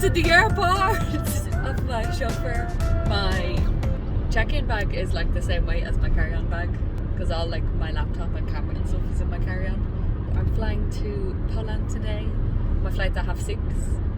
to the airport of my chauffeur. My check-in bag is like the same weight as my carry-on bag because all like my laptop and camera and stuff is in my carry-on. I'm flying to Poland today. My flight's at 6:30.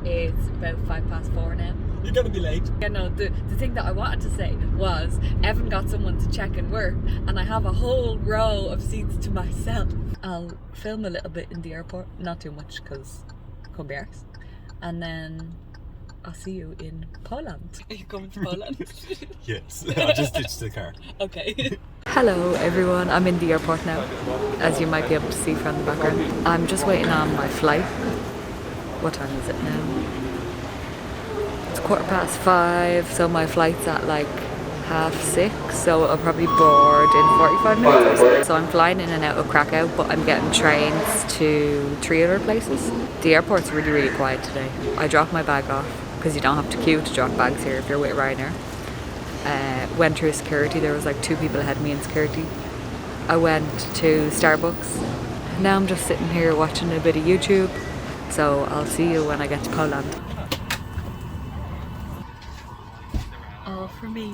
It's about 4:05 now. You're gonna be late. Yeah, no, the thing that I wanted to say was Evan got someone to check in work and I have a whole row of seats to myself. I'll film a little bit in the airport, not too much because can't be arsed. And then I'll see you in Poland. Are you coming to Poland? Yes, I just ditched the car. Okay. Hello everyone, I'm in the airport now, as you might be able to see from the background. I'm just waiting on my flight. What time is it now? It's 5:15, so my flight's at like 6:30, so I'll probably board in 45 minutes or so. So I'm flying in and out of Krakow, but I'm getting trains to 3 other places. The airport's really, really quiet today. I dropped my bag off, because you don't have to queue to drop bags here if you're with Ryanair. Went through security, there was like 2 people ahead of me in security. I went to Starbucks. Now I'm just sitting here watching a bit of YouTube. So I'll see you when I get to Poland. All for me.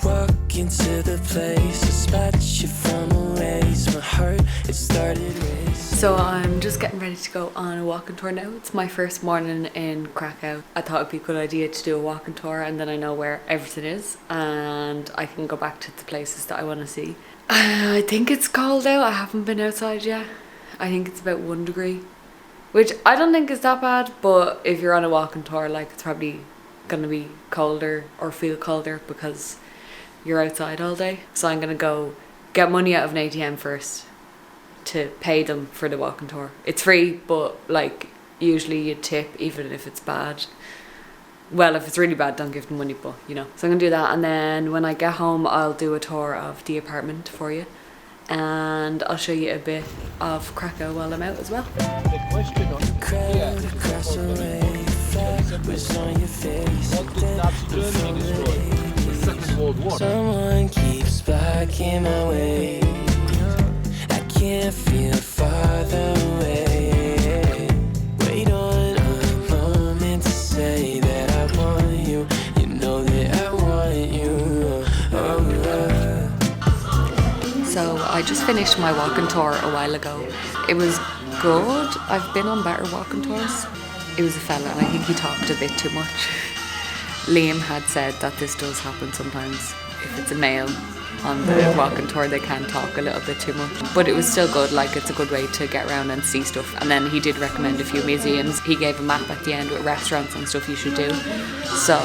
Walk into the place, dispatch you from a race. My heart, it started racing. So I'm just getting ready to go on a walking tour now. It's my first morning in Krakow. I thought it'd be a good idea to do a walking tour and then I know where everything is and I can go back to the places that I want to see. I think it's cold out. I haven't been outside yet. I think it's about 1 degree, which I don't think is that bad, but if you're on a walking tour, like it's probably gonna be colder or feel colder because you're outside all day. So I'm gonna go get money out of an ATM first to pay them for the walking tour. It's free, but like usually you tip even if it's bad. Well, if it's really bad, don't give them money, but you know. So I'm gonna do that, and then when I get home I'll do a tour of the apartment for you and I'll show you a bit of Krakow while I'm out as well. Someone keeps blocking my way. I can't feel farther away. Wait on a moment to say that I want you. You know that I want you. So I just finished my walking tour a while ago. It was good. I've been on better walking tours. It was a fella and I think he talked a bit too much. Liam had said that this does happen sometimes. If it's a male on the walking tour, they can talk a little bit too much. But it was still good, like it's a good way to get around and see stuff. And then he did recommend a few museums. He gave a map at the end with restaurants and stuff you should do. So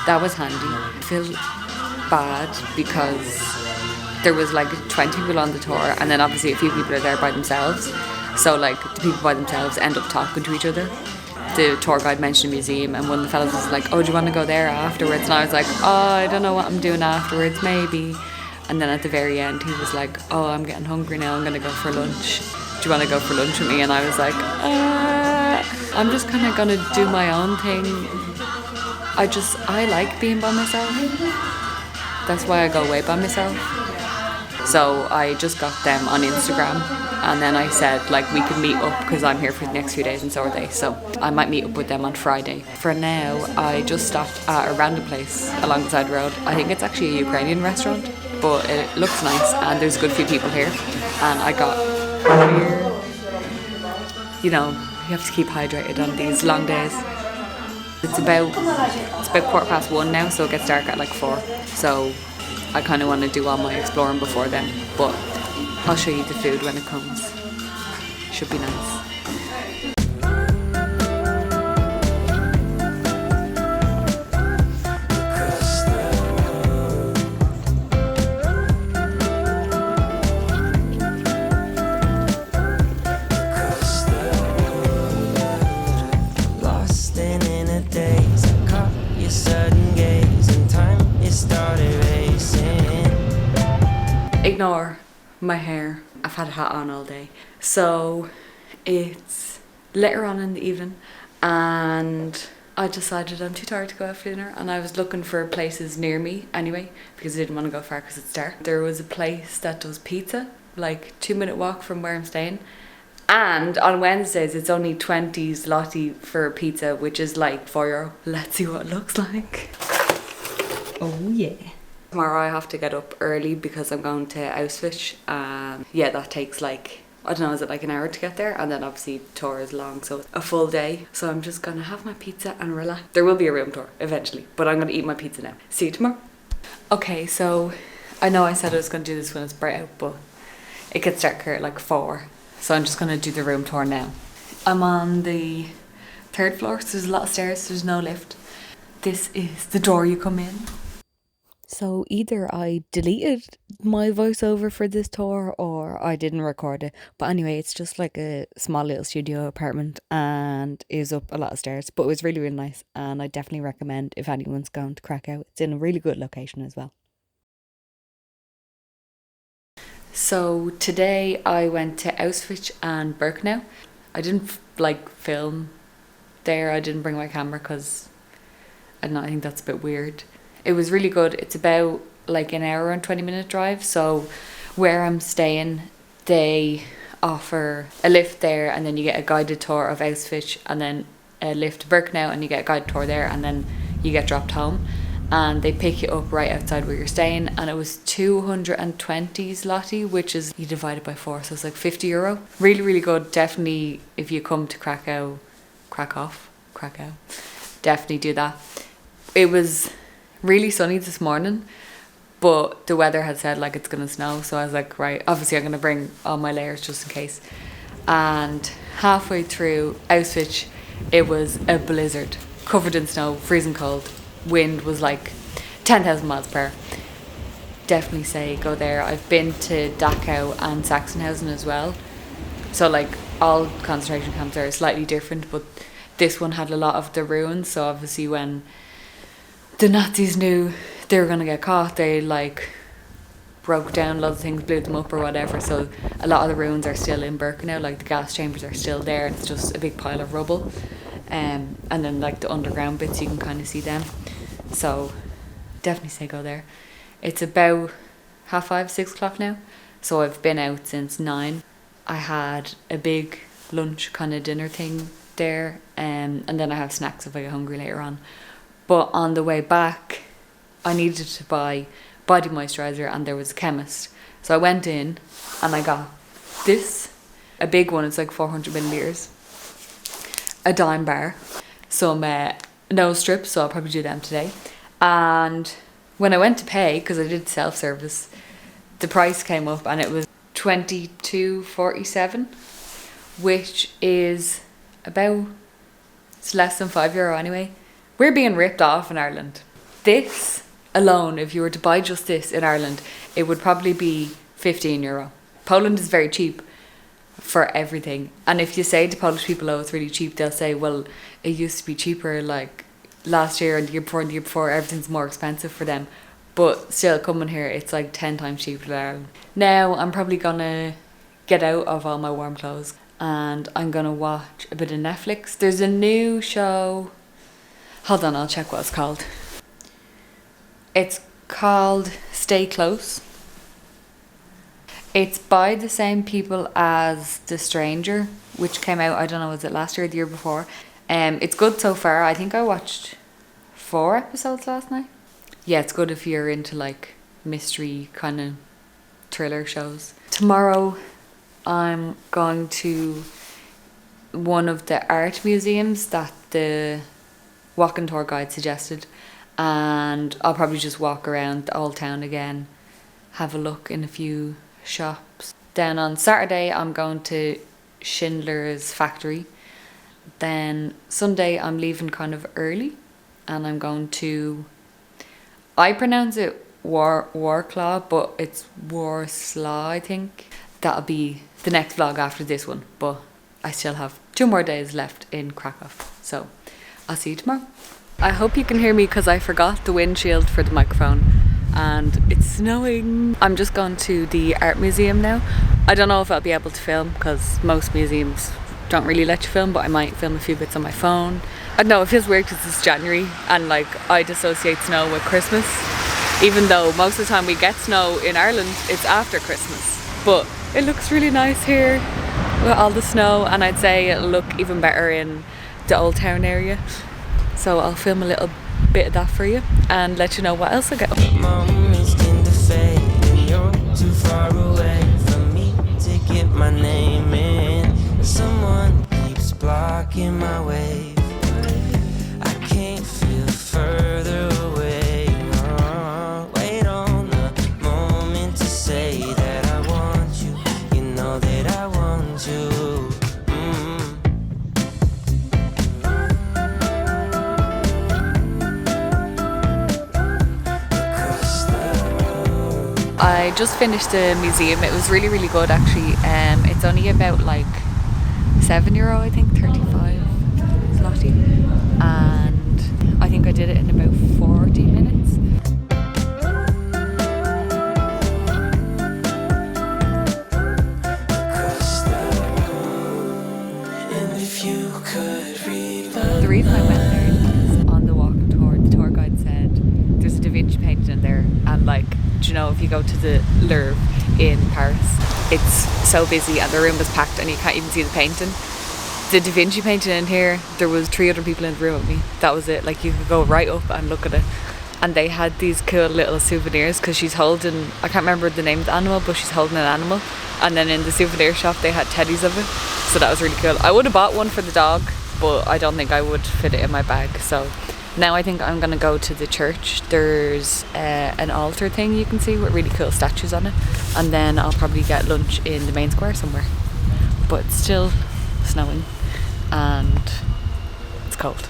that was handy. I feel bad because there was like 20 people on the tour and then obviously a few people are there by themselves. So like the people by themselves end up talking to each other. The tour guide mentioned a museum and one of the fellas was like, oh, do you want to go there afterwards? And I was like, oh, I don't know what I'm doing afterwards, maybe. And then at the very end he was like, oh, I'm getting hungry now, I'm going to go for lunch. Do you want to go for lunch with me? And I was like, I'm just kind of going to do my own thing. I like being by myself. That's why I go away by myself. So I just got them on Instagram and then I said like we could meet up because I'm here for the next few days and so are they. So I might meet up with them on Friday. For now, I just stopped at a random place along the side of the road. I think it's actually a Ukrainian restaurant, but it looks nice and there's a good few people here. And I got beer. You know, you have to keep hydrated on these long days. It's about 1:15 now, so it gets dark at like 4. So I kind of want to do all my exploring before then, but I'll show you the food when it comes. Should be nice. Lost in a daze, I caught your sudden gaze, and time it started racing. Ignore my hair. I've had a hat on all day. So it's later on in the evening and I decided I'm too tired to go out for dinner and I was looking for places near me anyway because I didn't want to go far because it's dark. There was a place that does pizza, like 2-minute walk from where I'm staying, And on Wednesdays, it's only 20 zloty for pizza, which is like €4. Let's see what it looks like. Oh yeah. Tomorrow I have to get up early because I'm going to Auschwitz. Yeah, that takes like, I don't know, is it like an hour to get there? And then obviously tour is long, so it's a full day. So I'm just gonna have my pizza and relax. There will be a room tour eventually, but I'm gonna eat my pizza now. See you tomorrow. Okay, so I know I said I was gonna do this when it's bright out, but it gets darker at like 4. So I'm just gonna do the room tour now. I'm on the 3rd floor, so there's a lot of stairs, there's no lift. This is the door you come in. So either I deleted my voiceover for this tour or I didn't record it. But anyway, it's just like a small little studio apartment and it was up a lot of stairs. But it was really, really nice and I definitely recommend if anyone's going to Krakow. It's in a really good location as well. So today I went to Auschwitz and Birkenau. I didn't like film there. I didn't bring my camera because I don't know, I think that's a bit weird. It was really good. It's about like an hour and 20-minute drive. So where I'm staying, they offer a lift there and then you get a guided tour of Auschwitz and then a lift to Birkenau and you get a guided tour there and then you get dropped home. And they pick you up right outside where you're staying and it was 220 zloty, which is, you divide it by 4, so it's like €50. Really, really good. Definitely, if you come to Krakow, definitely do that. It was really sunny this morning, but the weather had said like it's gonna snow, so I was like, right, obviously I'm gonna bring all my layers just in case. And halfway through Auschwitz, it was a blizzard, covered in snow, freezing cold. Wind was like 10,000 miles per hour. Definitely say go there. I've been to Dachau and Sachsenhausen as well, so like all concentration camps are slightly different, but this one had a lot of the ruins. So obviously when the Nazis knew they were going to get caught, they like broke down loads of things, blew them up or whatever. So a lot of the ruins are still in Birkenau, like the gas chambers are still there. It's just a big pile of rubble. And then like the underground bits, you can kind of see them. So definitely say go there. It's about 5:30, 6 o'clock now. So I've been out since 9. I had a big lunch kind of dinner thing there. And then I have snacks if I get hungry later on. But on the way back, I needed to buy body moisturiser and there was a chemist. So I went in and I got this, a big one, it's like 400 millilitres, a dime bar, some nose strips, so I'll probably do them today. And when I went to pay, because I did self-service, the price came up and it was 22.47, which is about, it's less than €5 anyway. We're being ripped off in Ireland. This alone, if you were to buy just this in Ireland, it would probably be €15. Poland is very cheap for everything. And if you say to Polish people, oh, it's really cheap, they'll say, well, it used to be cheaper like last year and the year before and the year before, everything's more expensive for them. But still, coming here, it's like 10 times cheaper than Ireland. Now, I'm probably gonna get out of all my warm clothes and I'm gonna watch a bit of Netflix. There's a new show. Hold on, I'll check what it's called. It's called Stay Close. It's by the same people as The Stranger, which came out, I don't know, was it last year or the year before? It's good so far. I think I watched 4 episodes last night. Yeah, it's good if you're into like mystery kind of thriller shows. Tomorrow I'm going to one of the art museums that the walking tour guide suggested, and I'll probably just walk around the old town again, have a look in a few shops. Then on Saturday I'm going to Schindlers factory. Then Sunday I'm leaving kind of early and I'm going to, I pronounce it Warklaw, but it's Warslaw, I think. That'll be the next vlog after this one, but I still have 2 more days left in Krakow, so I'll see you tomorrow. I hope you can hear me because I forgot the windshield for the microphone and it's snowing. I'm just going to the art museum now. I don't know if I'll be able to film because most museums don't really let you film, but I might film a few bits on my phone. I don't know, it feels weird because it's January and like I'd associate snow with Christmas, even though most of the time we get snow in Ireland, it's after Christmas. But it looks really nice here. with all the snow, and I'd say it'll look even better in the Old Town area. So I'll film a little bit of that for you and let you know what else I get. Moments tend to fade when you're too far away from me to get my name in. Someone keeps blocking my way. I can't feel further away. Wait on the moment to say that I want you. You know that I want you. I just finished the museum. It was really, really good actually. It's only about like €7, I think, 35 zloty, and I think I did it in about 40 minutes. The reason I went there is on the walking tour, the tour guide said there's a Da Vinci painting in there, and like, do you know, if you go to the Louvre in Paris, it's so busy and the room is packed and you can't even see the painting. The Da Vinci painting in here, there was 3 other people in the room with me. That was it. Like, you could go right up and look at it. And they had these cool little souvenirs because she's holding, I can't remember the name of the animal, but she's holding an animal. And then in the souvenir shop they had teddies of it. So that was really cool. I would have bought one for the dog, but I don't think I would fit it in my bag. So now I think I'm going to go to the church. There's an altar thing you can see with really cool statues on it. And then I'll probably get lunch in the main square somewhere. But it's still snowing and it's cold.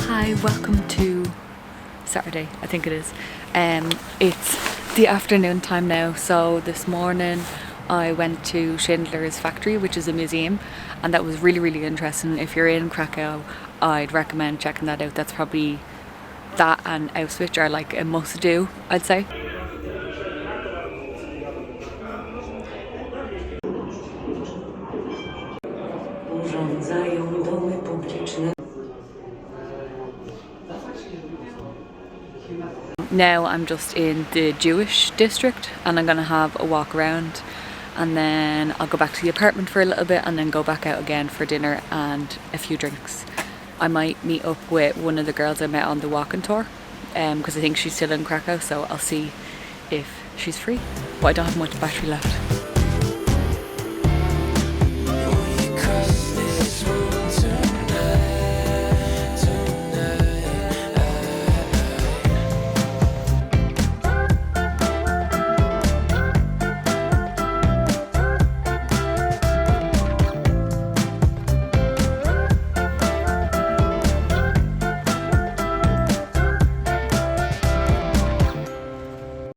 Hi, welcome to Saturday, I think it is. It's the afternoon time now, so this morning I went to Schindlers factory, which is a museum, and that was really, really interesting. If you're in Krakow, I'd recommend checking that out. That's probably, that and Auschwitz are like a must do, I'd say. Now I'm just in the Jewish district and I'm gonna have a walk around, and then I'll go back to the apartment for a little bit and then go back out again for dinner and a few drinks. I might meet up with one of the girls I met on the walking tour because I think she's still in Krakow, so I'll see if she's free, but I don't have much battery left.